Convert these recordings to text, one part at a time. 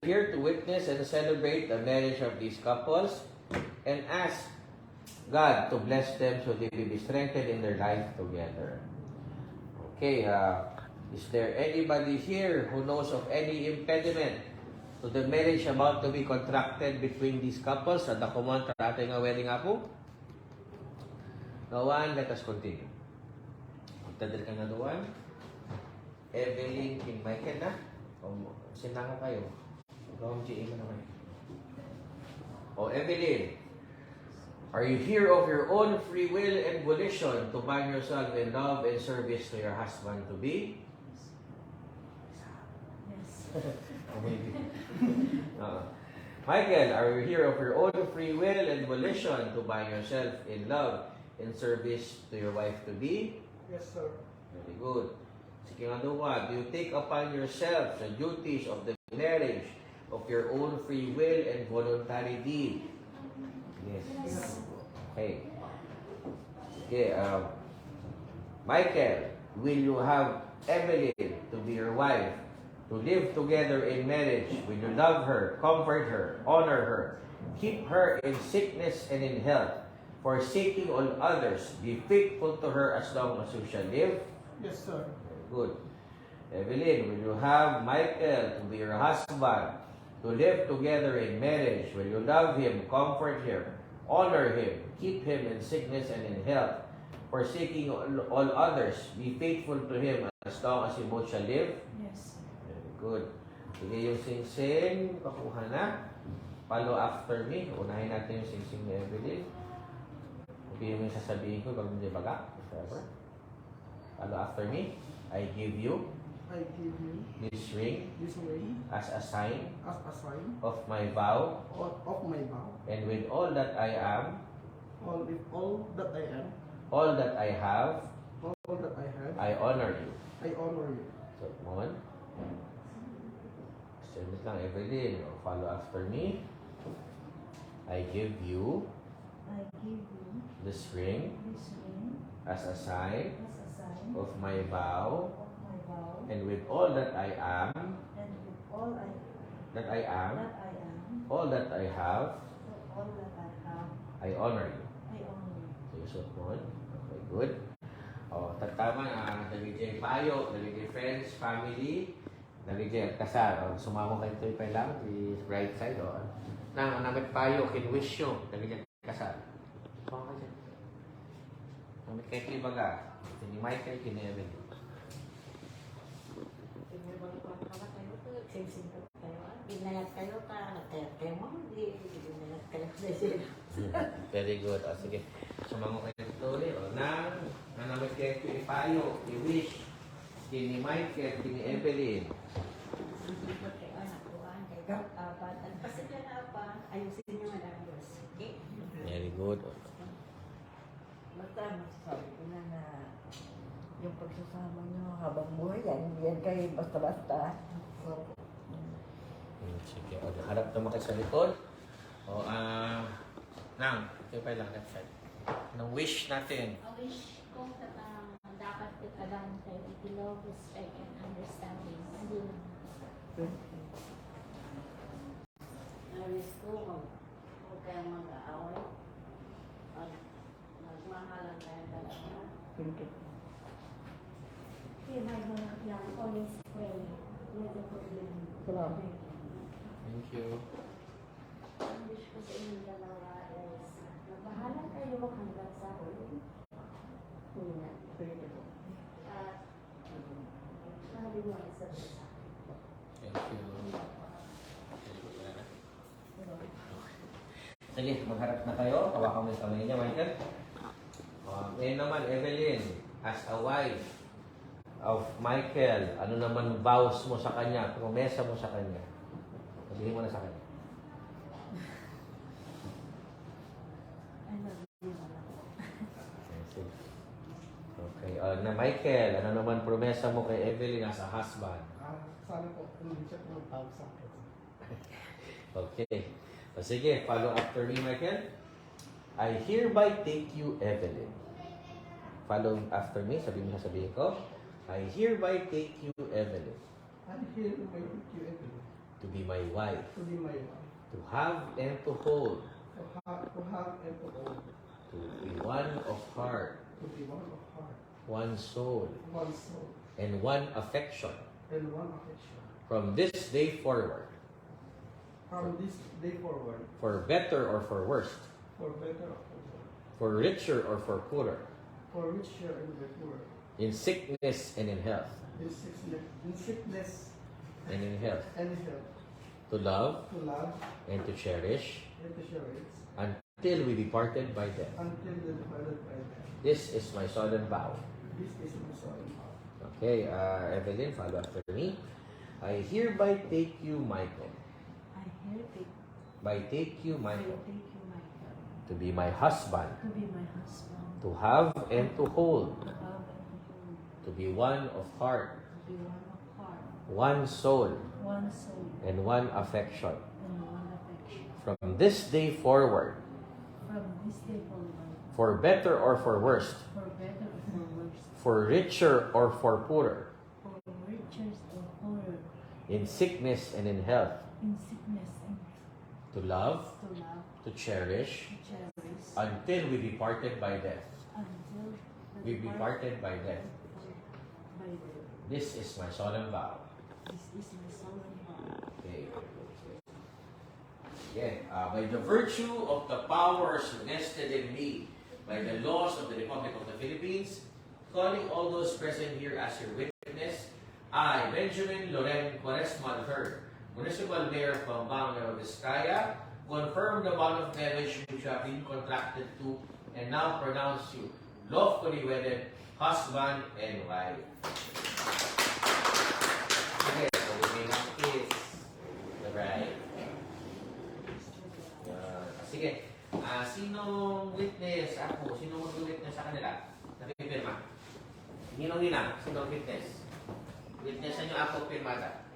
here to witness and celebrate the marriage of these couples and ask God to bless them so they will be strengthened in their life together. Okay, is there anybody here who knows of any impediment to the marriage about to be contracted between these couples at the kumanta ating wedding apo? No one, let us continue. Magtadal ka na doon. Evelyn, King Michael na. Sinango kayo. Gawang GA mo naman. Evelyn, are you here of your own free will and volition to bind yourself in love and service to your husband-to-be? Yes. Michael, are you here of your own free will and volition to bind yourself in love and service to your wife-to-be? Yes, sir. Very good. Sige nga do you take upon yourself the duties of the marriage of your own free will and voluntary deed? Yes. Okay. Sige, Michael, will you have Evelyn to be your wife, to live together in marriage? Will you love her, comfort her, honor her, keep her in sickness and in health, forsaking all others, be faithful to her as long as you shall live? Yes, sir. Good. Evelyn, will you have Michael to be your husband, to live together in marriage? Will you love him, comfort him, honor him, keep him in sickness and in health, forsaking all others, be faithful to him as long as you both shall live? Yes. Very good. Sige yung sing-sing, pakuha na. Follow after me. Unahin natin yung sing-sing ni Evelyn. Okay yung sasabihin ko, bago hindi baga. Follow after me. I give you I give you this ring this ring as a sign as a sign of my vow, of my vow. and with all that I am, All that I am, all that I have, all that I have, I honor you. I honor you. So, moment. Send lang, Evelyn. Follow after me. I give you I give you this ring this ring as a sign as a sign of my vow, of my vow, and with all that I am, and with all that I am, that I am, all that I have, all that I have, I honor you. I honor you. So, yung suot mo. Okay, good. Tatama na nagiging payo, nagiging friends, family, nagiging kasal. Sumama kayo ito pa lang, the right side. Nang namit payo, kinwish nyo, nagiging kasal. Sumama kayo dyan. Namit kayo ito ibaga. Kini Michael, kini Evelyn. Very good. Sige. Sumango kayo ito ulit. Nang namit kayo ito ipayo, i-wish, kini Michael, kini Evelyn. Very good. Basta masasabi ko na yung pagsasama nyo habang buhay yan kayo basta-basta. Sige. Harap naman kayo sa likod. Nang, kayo pa lang left side. Nang wish natin. I wish ko na dapat italang tayo love, respect, and understanding. Hindi lang. Narinig ko, huwag kayong mag-aaway. Magmahalan tayo dalawa. Kaya may mga lang, always pray. With the problem. Salamat. Thank you. Ang wish ko sa inyong dalawa is, magbahala kayo hanggang sa huli. At, mahalin mo ang isa't isa. Thank you. Sige, magharap na kayo. Hawakan mo yung kamay niya, Michael. Ngayon naman, Evelyn, as a wife of Michael, ano naman vows mo sa kanya, promesa mo sa kanya? Sabihin mo na sa kanya. I love you, Mama. Okay, na Michael, ano naman promesa mo kay Evelyn as a husband? Sana po, hindi siya pumatawag sa akin. Okay. Sige, follow after me, Michael. I hereby take you, Evelyn. Follow after me, sabihin ko. I hereby take you, Evelyn, I'm here to make you Evelyn, to be my wife, to be my wife, to have and to hold, to have and to hold, to be one of heart, to be one of heart, one soul, one soul, and one affection and one affection. from this day forward, From this day forward, for better or for worse, for better or for worse, for richer or for poorer, for richer and for poorer, in sickness and in health, in sickness and in health, and health, to love to love and to cherish and to cherish, until we be parted by death. until the divided by death. This is my solemn vow. This is my solemn vow. Okay, Evelyn, follow after me. I hereby take you, Michael. I hereby Take you, Michael, take you, Michael, to be my husband, to be my husband, to have and to hold, to love and to hold, to be one of heart, to be one of heart, one soul, one soul, and one affection. and one affection. From this day forward, From this day forward, for better or for worse, for better or for worse, for richer or for poorer, for riches or poorer, in sickness and in health, in sickness and to love, to love, to cherish, to cherish, until we be parted by death. until We be parted by death. by death. This is my solemn vow. This is my solemn vow. Okay. Again, by the virtue of the powers vested in me by the laws of the Republic of the Philippines, calling all those present here as your witness, I, Benjamin Loren Quaresma III, Municipal Mayor of Pampanga, Vizcaya, confirm the bond of marriage which you have been contracted to and now pronounce you lawfully wedded husband and wife. Okay, so we may not kiss the bride. Sige, sinong witness ako? Sinong mag-witness sa kanila? Nakipirma? Ninong-ninang, sinong witness? Witnessan nyo ako, pirmada.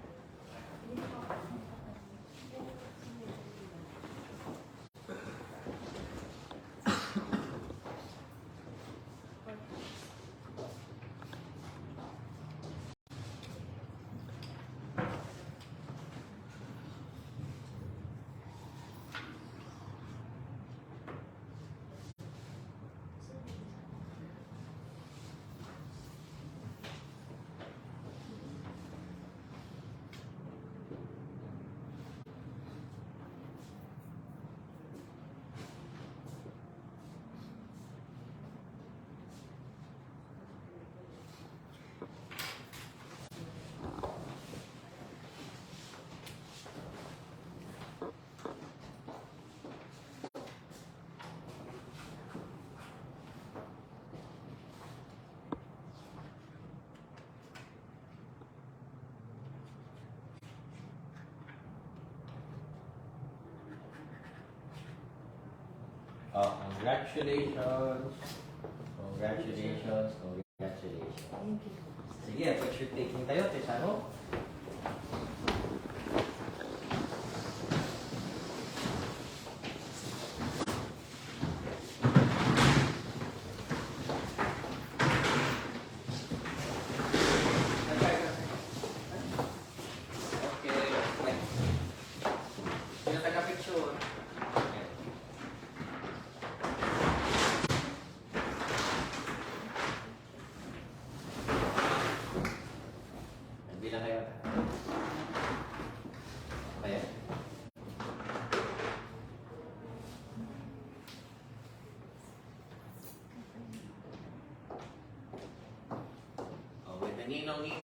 Oh, congratulations. Congratulations. Congratulations. Thank you. Sige, picture taking tayo. Tesano? Okay. Sino taga-picture? Okay. Bilang kayo. Kaya. Oh, with the ninong